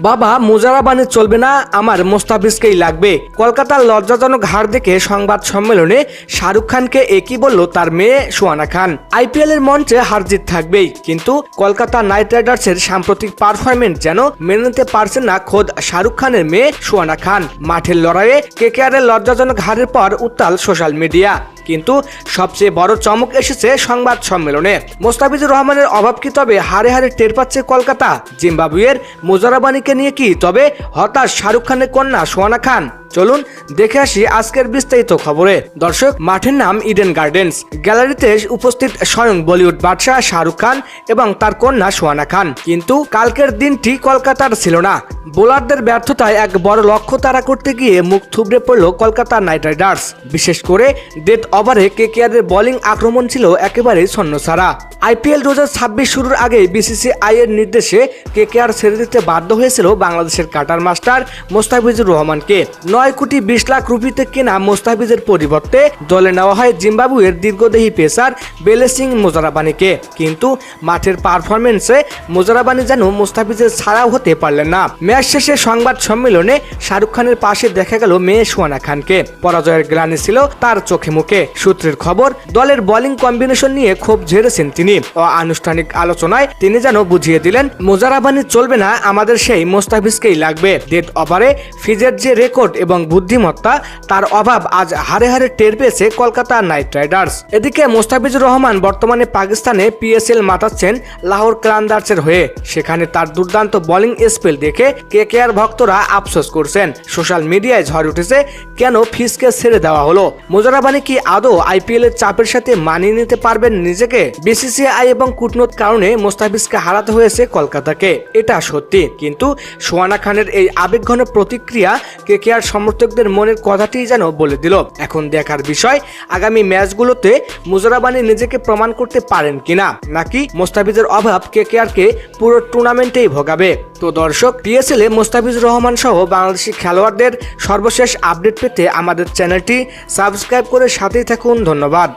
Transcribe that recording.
বাবা মুজারাবানি চলবে না, আমার মোস্তাফিজকেই লাগবে। কলকাতার লজ্জাজনক হার দেখে সংবাদ সম্মেলনে শাহরুখ খানকে একই বলল তার মেয়ে সুহানা খান। আইপিএল এর মঞ্চে হারজিত থাকবেই, কিন্তু কলকাতা নাইট রাইডার্সের সাম্প্রতিক পারফরমেন্স যেন মেনে নিতে পারছেন না খোদ শাহরুখ খানের মেয়ে সুহানা খান। মাঠের লড়াইয়ে কেকেআরের লজ্জাজনক হারের পর উত্তাল সোশ্যাল মিডিয়া, কিন্তু সবচেয়ে বড় চমক এসেছে সংবাদ সম্মেলনে। মোস্তাফিজুর রহমানের অভাব কি তবে হারে হারে টের পাচ্ছে কলকাতা? জিম্বাবুয়ের মুজারাবানিকে নিয়ে কি তবে হতাশ শাহরুখ খানের কন্যা সুহানা খান? চলুন দেখে আসি আজকের বিস্তারিত খবরে। দর্শক, মাঠের নাম ইডেন গার্ডেন্স। গ্যালারিতে উপস্থিত স্বয়ং বলিউড বাদশাহ শাহরুখ খান এবং তার কন্যা সুহানা খান। কিন্তু কালকের দিনটি কলকাতার ছিল না। বোলারদের ব্যর্থতায় এক বড় লক্ষ্য তাড়া করতে গিয়ে মুখ থুবড়ে পড়ল কলকাতা নাইট রাইডার্স। বিশেষ করে ডেথ ওভারে কেকেআরের বোলিং আক্রমণ ছিল একেবারেই ছন্নছাড়া। আইপিএল 2026 শুরুর আগে বিসিসিআই এর নির্দেশে কেকেআর ছেড়ে দিতে বাধ্য হয়েছিল বাংলাদেশের কাটার মাস্টার মোস্তাফিজুর রহমানকে। 9 কোটি 20 লাখ রুপিতে কেনা মোস্তাফিজের পরিবর্তে দলে নেওয়া হয় জিম্বাবুয়ের দীর্ঘদেহী পেসার বেলেসিং মুজারাবানিকে। কিন্তু মাঠের পারফরমেন্সে মুজারাবানি যেন মোস্তাফিজের ছাড়াও হতে পারলেন না। ম্যাচ শেষে সংবাদ সম্মেলনে শাহরুখ খানের পাশে দেখা গেল মেয়ে সুহানা খানকে। পরাজয়ের গ্লানি ছিল তার চোখে মুখে। সূত্রের খবর, দলের বোলিং কম্বিনেশন নিয়ে ক্ষোভ ঝেড়েছেন তিনি। আনুষ্ঠানিক আলোচনায় তিনি যেন বুঝিয়ে দিলেন, মুজারাবানি চলবে না, আমাদের সেই মোস্তাফিজকেই লাগবে। ডেথ ওভারে ফিজের যে রেকর্ড এবং বুদ্ধিমত্তা, তার অভাব আজ হারে হারে টের পেয়েছে কলকাতা নাইট রাইডার্স। এদিকে মোস্তাফিজুর রহমান বর্তমানে পাকিস্তানে পিএসএল মাতাচ্ছেন লাহোর কালান্দার্সের হয়ে। সেখানে তার দুর্দান্ত বোলিং স্পেল দেখে কেকেআর ভক্তরা আফসোস করছেন। সোশ্যাল মিডিয়ায় ঝড় উঠেছে, কেন ফিজকে ছেড়ে দেওয়া হলো? মুজারাবানি কি আদৌ আইপিএল এর চাপের সাথে মানিয়ে নিতে পারবেন নিজেকে? বিসিসিআই এবং কূটনৈতিক কারণে মোস্তাফিজকে হারাতে হয়েছে কলকাতাকে, এটা সত্যি। কিন্তু সুহানা খানের এই আবেগঘন প্রতিক্রিয়া কেকেআর সমর্থকদের মনের কথাটি যেন বলে দিল। এখন দেখার বিষয়, আগামী ম্যাচগুলোতে মুজারাবানি নিজেকে প্রমাণ করতে পারেন কিনা, নাকি মোস্তাফিজের অভাব কেকেআরকে পুরো টুর্নামেন্টেই ভোগাবে। তো দর্শক, পিএসএল এ মোস্তাফিজুর রহমান সহ বাংলাদেশি খেলোয়াড়দের সর্বশেষ আপডেট পেতে আমাদের চ্যানেলটি সাবস্ক্রাইব করে সাথেই থাকুন। ধন্যবাদ।